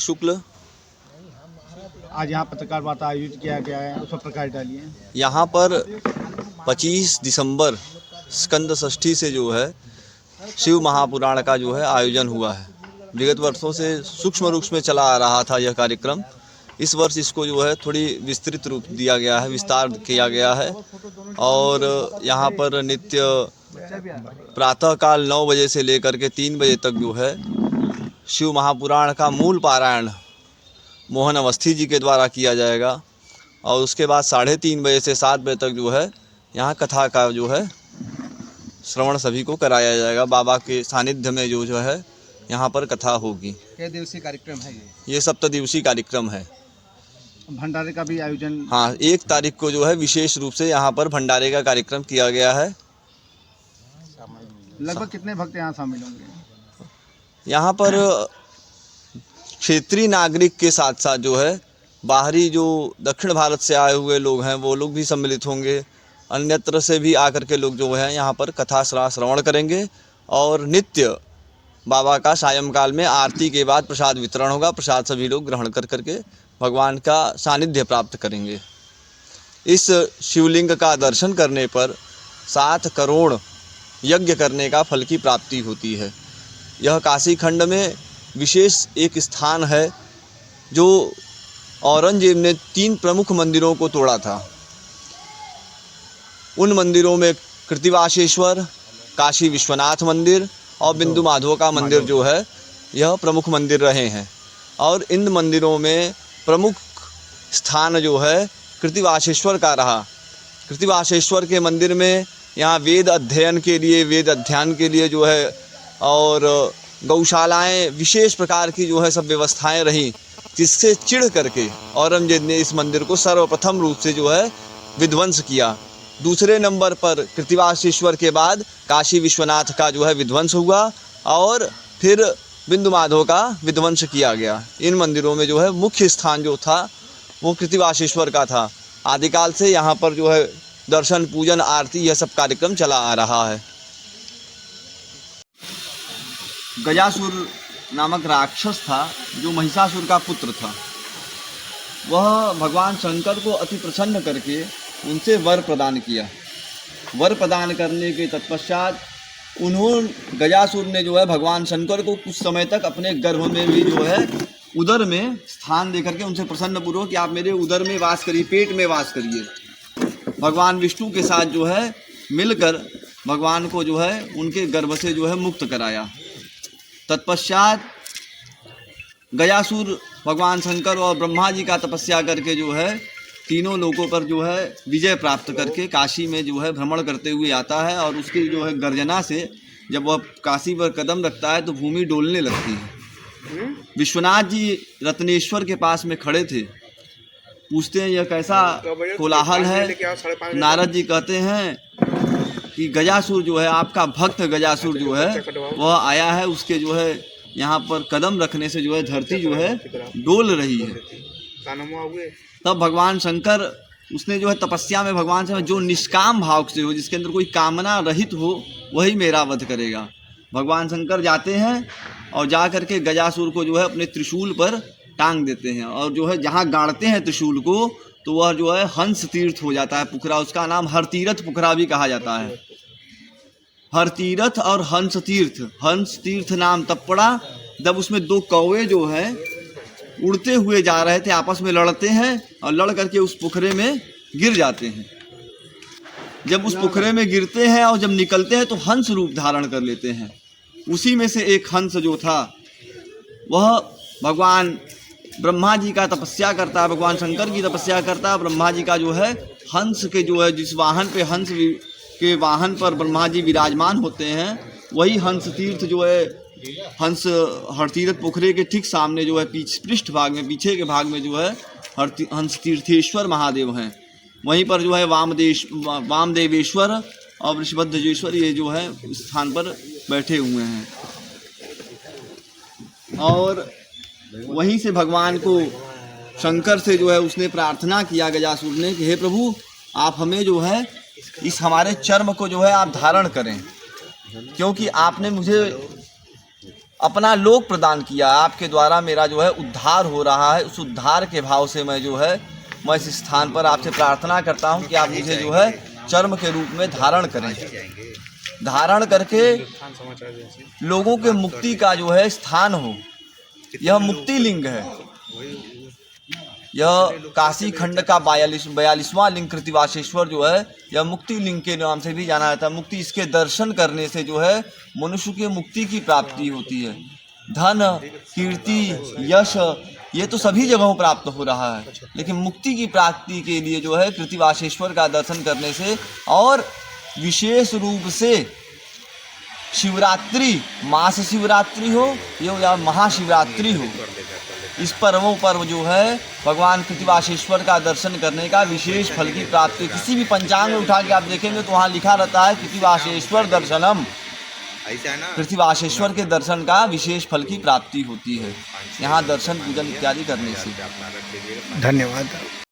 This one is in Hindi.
शुक्ल। आज यहाँ पत्रकार वार्ता आयोजित किया गया है, उस पर प्रकाश डालिए। यहाँ पर 25 दिसंबर स्कंद षष्ठी से जो है शिव महापुराण का जो है आयोजन हुआ है। विगत वर्षों से सूक्ष्म रूप में चला आ रहा था यह कार्यक्रम। इस वर्ष इसको जो है थोड़ी विस्तृत रूप दिया गया है, विस्तार किया गया है। और यहाँ पर नित्य प्रातःकाल 9 बजे से लेकर के 3 बजे तक जो है शिव महापुराण का मूल पारायण मोहन अवस्थी जी के द्वारा किया जाएगा। और उसके बाद 3:30 बजे से 7 बजे तक जो है यहाँ कथा का जो है श्रवण सभी को कराया जाएगा। बाबा के सानिध्य में जो है यहाँ पर कथा होगी। कितने दिवसीय कार्यक्रम है ये 7 दिवसीय कार्यक्रम है। भंडारे का भी आयोजन? हाँ, 1 तारीख को जो है विशेष रूप से यहाँ पर भंडारे का कार्यक्रम किया गया है। लगभग कितने भक्त यहाँ शामिल होंगे? यहाँ पर क्षेत्रीय नागरिक के साथ साथ जो है बाहरी जो दक्षिण भारत से आए हुए लोग हैं वो लोग भी सम्मिलित होंगे। अन्यत्र से भी आकर के लोग जो है यहाँ पर कथा श्रवण करेंगे। और नित्य बाबा का सायंकाल में आरती के बाद प्रसाद वितरण होगा। प्रसाद सभी लोग ग्रहण कर करके भगवान का सानिध्य प्राप्त करेंगे। इस शिवलिंग का दर्शन करने पर 7 करोड़ यज्ञ करने का फल की प्राप्ति होती है। यह काशी खंड में विशेष एक स्थान है जो औरंगजेब ने 3 प्रमुख मंदिरों को तोड़ा था। उन मंदिरों में कृतिवासेश्वर, काशी विश्वनाथ मंदिर और बिंदु माधव का मंदिर जो है यह प्रमुख मंदिर रहे हैं। और इन मंदिरों में प्रमुख स्थान जो है कृतिवासेश्वर का रहा। कृतिवासेश्वर के मंदिर में यहाँ वेद अध्ययन के लिए, वेद अध्ययन के लिए जो है और गौशालाएं, विशेष प्रकार की जो है सब व्यवस्थाएं रहीं, जिससे चिढ़ करके औरंगजेब ने इस मंदिर को सर्वप्रथम रूप से जो है विध्वंस किया। दूसरे नंबर पर कृतिवासेश्वर के बाद काशी विश्वनाथ का जो है विध्वंस हुआ और फिर बिंदु माधव का विध्वंस किया गया। इन मंदिरों में जो है मुख्य स्थान जो था वो कृतिवासेश्वर का था। आदिकाल से यहाँ पर जो है दर्शन, पूजन, आरती यह सब कार्यक्रम चला आ रहा है। गजासुर नामक राक्षस था जो महिषासुर का पुत्र था। वह भगवान शंकर को अति प्रसन्न करके उनसे वर प्रदान किया। वर प्रदान करने के तत्पश्चात गजासुर ने जो है भगवान शंकर को कुछ समय तक अपने गर्भ में भी जो है उदर में स्थान देकर के उनसे प्रसन्न पूर्वक कि आप मेरे उदर में वास करिए, पेट में वास करिए। भगवान विष्णु के साथ जो है मिलकर भगवान को जो है उनके गर्भ से जो है मुक्त कराया। तत्पश्चात गजासुर भगवान शंकर और ब्रह्मा जी का तपस्या करके जो है तीनों लोकों पर जो है विजय प्राप्त करके काशी में जो है भ्रमण करते हुए आता है। और उसकी जो है गर्जना से जब वह काशी पर कदम रखता है तो भूमि डोलने लगती है। विश्वनाथ जी रत्नेश्वर के पास में खड़े थे, पूछते हैं यह कैसा कोलाहल है। नारद जी कहते हैं कि गजासुर जो है, आपका भक्त गजासुर जो है वह आया है, उसके जो है यहाँ पर कदम रखने से जो है धरती जो है डोल रही है। तब भगवान शंकर, उसने जो है तपस्या में भगवान से जो निष्काम भाव से हो, जिसके अंदर कोई कामना रहित हो, वही मेरा वध करेगा। भगवान शंकर जाते हैं और जा करके गजासुर को जो है अपने त्रिशूल पर टांग देते हैं। और जो है जहाँ गाड़ते हैं त्रिशूल को तो वह जो है हंस तीर्थ हो जाता है पोखरा। उसका नाम हरतीरथ पोखरा भी कहा जाता है। हरतीरथ और हंस तीर्थ। हंस तीर्थ नाम तब पड़ा जब उसमें 2 कौवे जो है उड़ते हुए जा रहे थे, आपस में लड़ते हैं और लड़ करके उस पोखरे में गिर जाते हैं। जब उस पोखरे में गिरते हैं और जब निकलते हैं तो हंस रूप धारण कर लेते हैं। उसी में से एक हंस जो था वह भगवान ब्रह्मा जी का तपस्या करता है, भगवान शंकर की तपस्या करता है। ब्रह्मा जी का जो है हंस के जो है जिस वाहन पे हंस के वाहन पर ब्रह्मा जी विराजमान होते हैं, वही हंस तीर्थ जो है हंस हरतीरथ पोखरे के ठीक सामने जो है पृष्ठ भाग में, पीछे के भाग में जो है हंस तीर्थेश्वर महादेव हैं। वहीं पर जो है वामदेवेश्वर और वृषभध्वजेश्वर ये जो है स्थान पर बैठे हुए हैं। और वहीं से भगवान को शंकर से जो है उसने प्रार्थना किया गजासुर ने कि हे प्रभु, आप हमें जो है इस हमारे चर्म को जो है आप धारण करें, क्योंकि आपने मुझे अपना लोक प्रदान किया, आपके द्वारा मेरा जो है उद्धार हो रहा है। उस उद्धार के भाव से मैं इस स्थान पर आपसे प्रार्थना करता हूँ कि आप मुझे जो है चर्म के रूप में धारण करें, धारण करके लोगों के मुक्ति का जो है स्थान हो। यह मुक्ति लिंग है। यह काशी खंड का 42वां लिंग कृतिवासेश्वर जो है, यह मुक्ति लिंग के नाम से भी जाना जाता है। मुक्ति, इसके दर्शन करने से जो है मनुष्य की मुक्ति की प्राप्ति होती है। धन, कीर्ति, यश, ये तो सभी जगहों प्राप्त हो रहा है, लेकिन मुक्ति की प्राप्ति के लिए जो है कृतिवासेश्वर का दर्शन करने से, और विशेष रूप से शिवरात्रि, मास शिवरात्रि हो या महाशिवरात्रि हो, इस पर्वों पर जो है भगवान कृतिवासेश्वर का दर्शन करने का विशेष फल की प्राप्ति। किसी भी पंचांग में उठा के आप देखेंगे तो वहाँ लिखा रहता है कृतिवासेश्वर दर्शनम, कृतिवासेश्वर के दर्शन का विशेष फल की प्राप्ति होती है यहाँ दर्शन पूजन इत्यादि करने से। धन्यवाद।